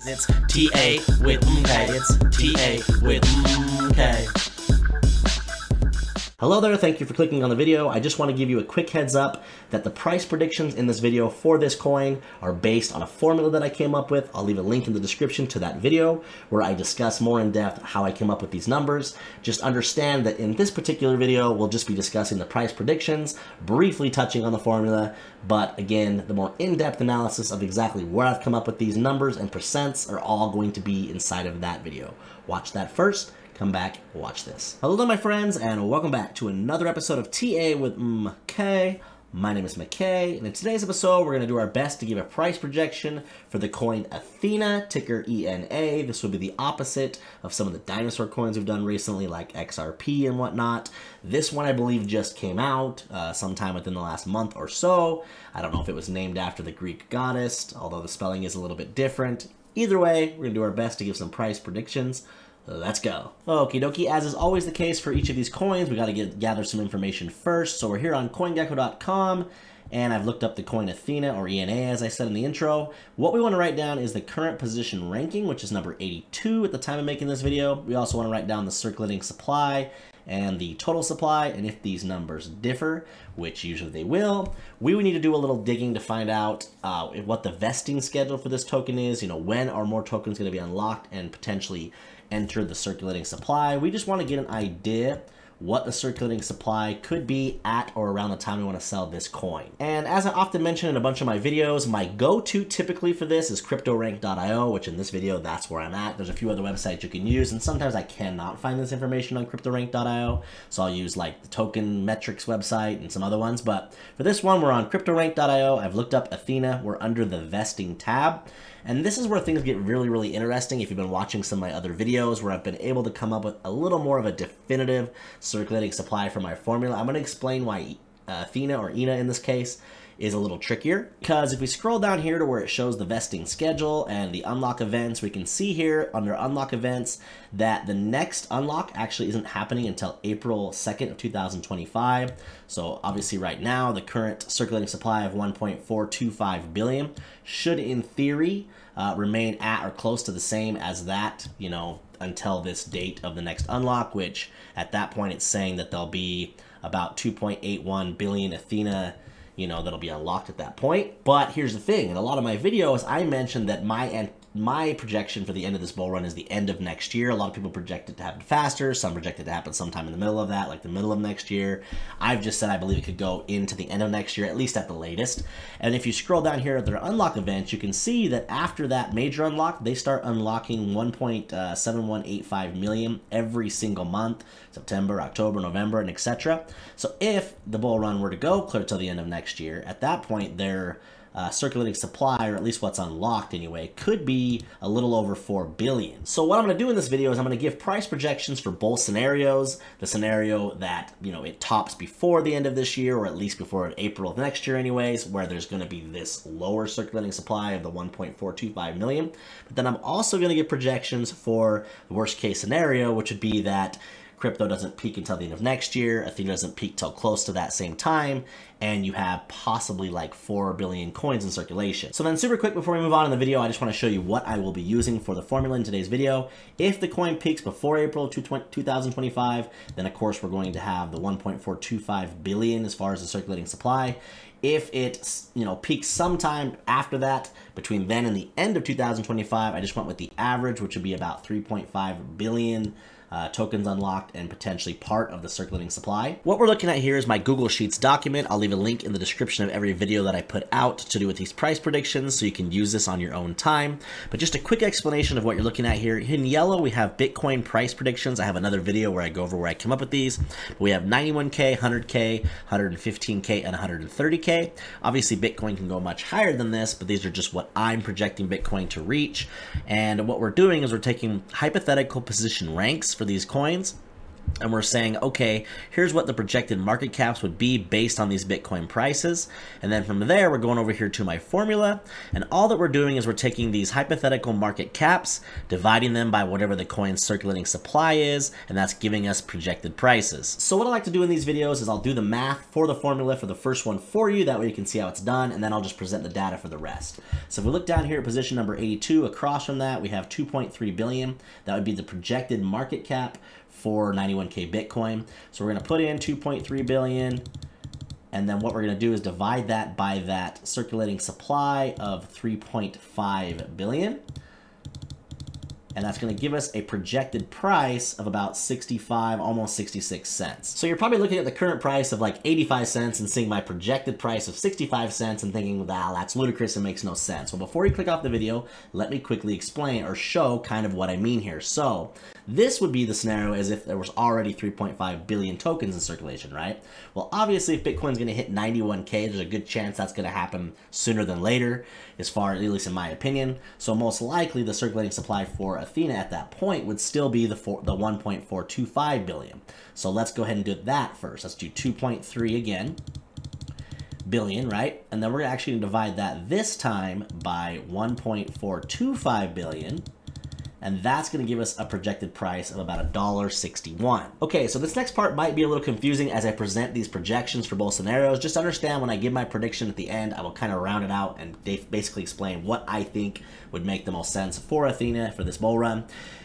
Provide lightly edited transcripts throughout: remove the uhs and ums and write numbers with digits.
It's TA with MK. It's TA with MK. Hello there, thank you for clicking on the video. I just want to give you a quick heads up that the price predictions in this video for this coin are based on a formula that I came up with. I'll leave a link in the description to that video where I discuss more in depth how I came up with these numbers. Just understand that in this particular video, we'll just be discussing the price predictions, briefly touching on the formula, but again, the more in-depth analysis of exactly where I've come up with these numbers and percents are all going to be inside of that video. Watch that first. Come back, watch this. Hello there, my friends, and welcome back to another episode of TA with MK. My name is McKay, and in today's episode, we're going to do our best to give a price projection for the coin ETHENA, ticker ENA. This would be the opposite of some of the dinosaur coins we've done recently, like XRP and whatnot. This one, I believe, just came out sometime within the last month or so. I don't know if it was named after the Greek goddess, although the spelling is a little bit different. Either way, we're going to do our best to give some price predictions. Let's go. Okie dokie, as is always the case for each of these coins, we got to gather some information first. So we're here on CoinGecko.com, and I've looked up the coin ETHENA, or ENA, as I said in the intro. What we want to write down is the current position ranking, which is number 82 at the time of making this video. We also want to write down the circulating supply and the total supply, and if these numbers differ, which usually they will, we would need to do a little digging to find out what the vesting schedule for this token is, when are more tokens going to be unlocked and potentially enter the circulating supply. We just want to get an idea what the circulating supply could be at or around the time we want to sell this coin. And as I often mention in a bunch of my videos, my go-to typically for this is CryptoRank.io, which in this video, that's where I'm at. There's a few other websites you can use, and sometimes I cannot find this information on CryptoRank.io, so I'll use like the Token Metrics website and some other ones. But for this one, we're on CryptoRank.io. I've looked up ETHENA. We're under the vesting tab. And this is where things get really, really interesting if you've been watching some of my other videos where I've been able to come up with a little more of a definitive circulating supply for my formula. I'm going to explain why ETHENA, or ENA in this case, is a little trickier, because if we scroll down here to where it shows the vesting schedule and the unlock events, we can see here under unlock events that the next unlock actually isn't happening until April 2nd of 2025. So obviously right now, the current circulating supply of 1.425 billion should in theory remain at or close to the same as that, until this date of the next unlock, which at that point it's saying that there'll be about 2.81 billion ETHENA that'll be unlocked at that point. But here's the thing, in a lot of my videos, I mentioned that my projection for the end of this bull run is the end of next year. A lot of people project it to happen faster. Some project it to happen sometime in the middle of that, like the middle of next year. I've just said I believe it could go into the end of next year, at least at the latest. And if you scroll down here at their unlock events, you can see that after that major unlock, they start unlocking 1.7185 million every single month, September, October, November, and etc. So if the bull run were to go clear till the end of next year, at that point, their circulating supply, or at least what's unlocked anyway, could be a little over 4 billion. So what I'm going to do in this video is I'm going to give price projections for both scenarios. The scenario that, it tops before the end of this year, or at least before April of next year anyways, where there's going to be this lower circulating supply of the 1.425 million. But then I'm also going to give projections for the worst case scenario, which would be that crypto doesn't peak until the end of next year, ETHENA doesn't peak till close to that same time, and you have possibly like 4 billion coins in circulation. So then super quick before we move on in the video, I just want to show you what I will be using for the formula in today's video. If the coin peaks before April 2025, then of course we're going to have the 1.425 billion as far as the circulating supply. If it, peaks sometime after that, between then and the end of 2025, I just went with the average, which would be about 3.5 billion tokens unlocked and potentially part of the circulating supply. What we're looking at here is my Google Sheets document. I'll leave a link in the description of every video that I put out to do with these price predictions, so you can use this on your own time. But just a quick explanation of what you're looking at here. In yellow, we have Bitcoin price predictions. I have another video where I go over where I come up with these. But we have 91K, 100K, 115K, and 130K. Obviously, Bitcoin can go much higher than this, but these are just what I'm projecting Bitcoin to reach. And what we're doing is we're taking hypothetical position ranks for these coins, and we're saying, okay, here's what the projected market caps would be based on these Bitcoin prices. And then from there, we're going over here to my formula. And all that we're doing is we're taking these hypothetical market caps, dividing them by whatever the coin's circulating supply is, and that's giving us projected prices. So what I like to do in these videos is I'll do the math for the formula for the first one for you. That way you can see how it's done, and then I'll just present the data for the rest. So if we look down here at position number 82, across from that, we have 2.3 billion. That would be the projected market cap for 91K Bitcoin. So we're going to put in 2.3 billion, and then what we're going to do is divide that by that circulating supply of 3.5 billion. And that's going to give us a projected price of about 65, almost 66 cents. So you're probably looking at the current price of like 85 cents and seeing my projected price of 65 cents and thinking, wow, that's ludicrous and makes no sense. Well, before you click off the video, let me quickly explain or show kind of what I mean here. So this would be the scenario as if there was already 3.5 billion tokens in circulation, right? Well, obviously, if Bitcoin's going to hit 91K, there's a good chance that's going to happen sooner than later, as far, at least in my opinion. So most likely, the circulating supply for ETHENA at that point would still be the 1.425 billion. So let's go ahead and do that first. Let's do 2.3 again. Billion, right? And then we're actually going to divide that this time by 1.425 billion. And that's going to give us a projected price of about $1.61. Okay, so this next part might be a little confusing as I present these projections for both scenarios. Just understand when I give my prediction at the end, I will kind of round it out and basically explain what I think would make the most sense for ETHENA for this bull run.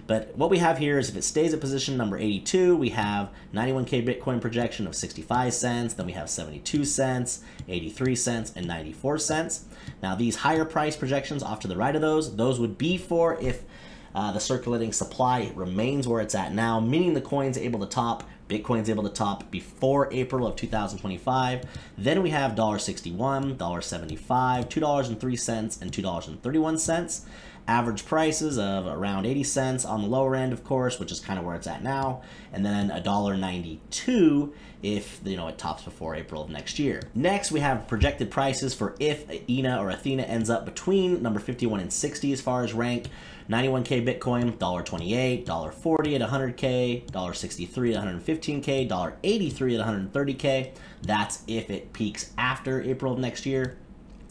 But what we have here is if it stays at position number 82, we have 91K Bitcoin projection of 65 cents, then we have 72 cents, 83 cents, and 94 cents. Now these higher price projections off to the right of those would be for if the circulating supply remains where it's at now, meaning the coin's able to top, Bitcoin's able to top before April of 2025. Then we have $1.61, $1.75, $2.03, and $2.31. Average prices of around 80 cents on the lower end, of course, which is kind of where it's at now, and then $1.92 if it tops before April of next year. Next, we have projected prices for if ENA or ETHENA ends up between number 51 and 60 as far as rank. 91K Bitcoin, $1.28, $1.40 at 100K, $1.63 at 115K, $1.83 at 130K. That's if it peaks after April of next year.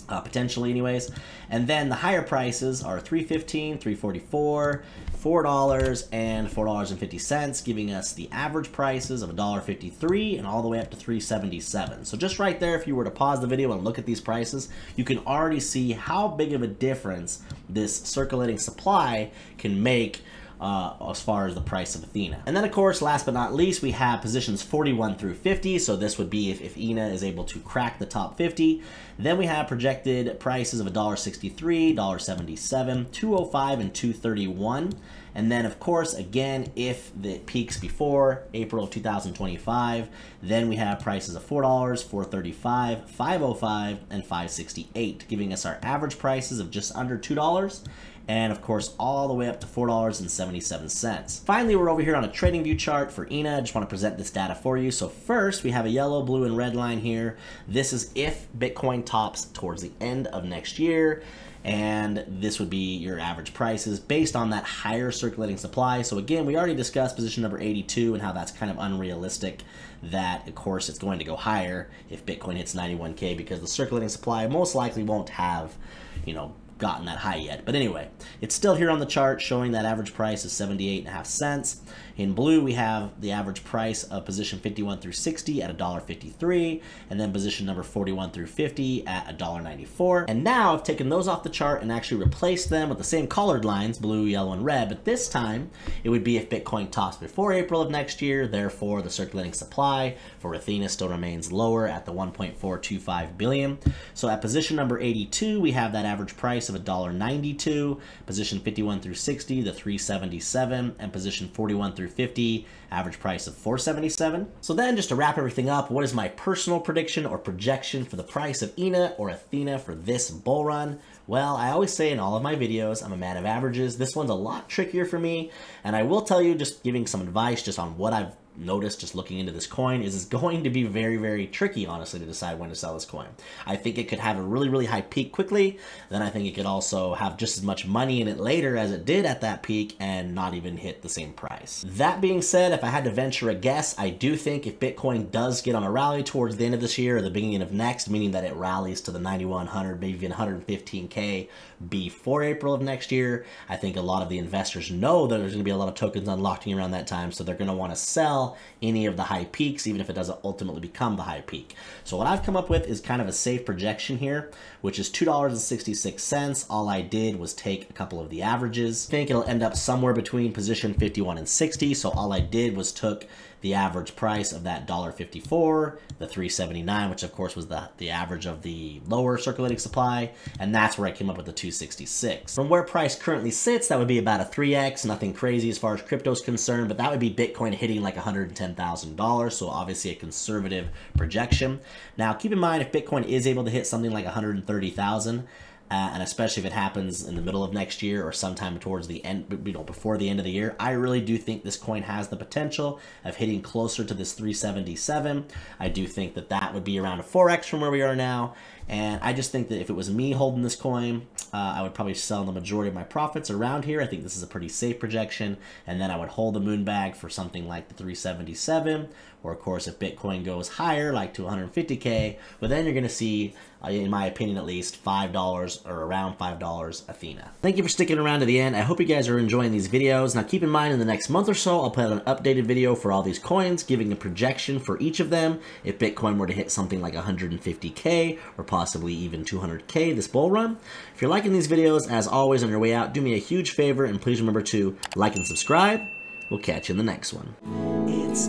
Potentially anyways. And then the higher prices are $3.15, $3.44, $4, and $4.50, giving us the average prices of $1.53 and all the way up to $3.77. So just right there, if you were to pause the video and look at these prices, you can already see how big of a difference this circulating supply can make as far as the price of ETHENA. And then of course, last but not least, we have positions 41 through 50. So this would be if ENA is able to crack the top 50. Then we have projected prices of $1.63, $1.77, $2.05, and $2.31. And then of course, again, if it peaks before April of 2025, then we have prices of $4, $4.35, $5.05, and $5.68, giving us our average prices of just under $2. And of course, all the way up to $4.77. Finally, we're over here on a TradingView chart for ENA. I just want to present this data for you. So first, we have a yellow, blue, and red line here. This is if Bitcoin tops towards the end of next year. And this would be your average prices based on that higher circulating supply. So again, we already discussed position number 82 and how that's kind of unrealistic, that of course it's going to go higher if Bitcoin hits 91K because the circulating supply most likely won't have, gotten that high yet. But anyway, it's still here on the chart showing that average price is 78.5 cents. In blue, we have the average price of position 51 through 60 at $1.53, and then position number 41 through 50 at $1.94. And now I've taken those off the chart and actually replaced them with the same colored lines, blue, yellow, and red, but this time it would be if Bitcoin tops before April of next year. Therefore, the circulating supply for ETHENA still remains lower at the 1.425 billion. So at position number 82, we have that average price of $1.92, position 51 through 60, the 377, and position 41 through 50, average price of 477. So then just to wrap everything up, what is my personal prediction or projection for the price of ENA or ETHENA for this bull run? Well, I always say in all of my videos, I'm a man of averages. This one's a lot trickier for me, and I will tell you, just giving some advice just on what I've noticed just looking into this coin is it's going to be very, very tricky, honestly, to decide when to sell this coin. I think it could have a really, really high peak quickly. Then I think it could also have just as much money in it later as it did at that peak and not even hit the same price. That being said, if I had to venture a guess, I do think if Bitcoin does get on a rally towards the end of this year or the beginning of next, meaning that it rallies to the 9100, maybe even 115K before April of next year, I think a lot of the investors know that there's going to be a lot of tokens unlocking around that time, so they're going to want to sell any of the high peaks, even if it doesn't ultimately become the high peak. So what I've come up with is kind of a safe projection here, which is $2.66. All I did was take a couple of the averages. I think it'll end up somewhere between position 51 and 60, so all I did was took the average price of that $1.54, the 379, which of course was the average of the lower circulating supply, and that's where I came up with the 266. From where price currently sits, that would be about a 3x, nothing crazy as far as crypto is concerned, but that would be Bitcoin hitting like $110,000, so obviously a conservative projection. Now keep in mind, if Bitcoin is able to hit something like 130,000, and especially if it happens in the middle of next year or sometime towards the end, before the end of the year, I really do think this coin has the potential of hitting closer to this 377. I do think that that would be around a 4x from where we are now. And I just think that if it was me holding this coin, I would probably sell the majority of my profits around here. I think this is a pretty safe projection. And then I would hold the moon bag for something like the 377. Or of course, if Bitcoin goes higher, like to 150K, but then you're going to see, in my opinion at least, $5 or around $5 ETHENA. Thank you for sticking around to the end. I hope you guys are enjoying these videos. Now keep in mind, in the next month or so, I'll put out an updated video for all these coins, giving a projection for each of them. If Bitcoin were to hit something like 150K or possibly even 200K this bull run. If you're liking these videos, as always, on your way out, do me a huge favor and please remember to like and subscribe. We'll catch you in the next one. It's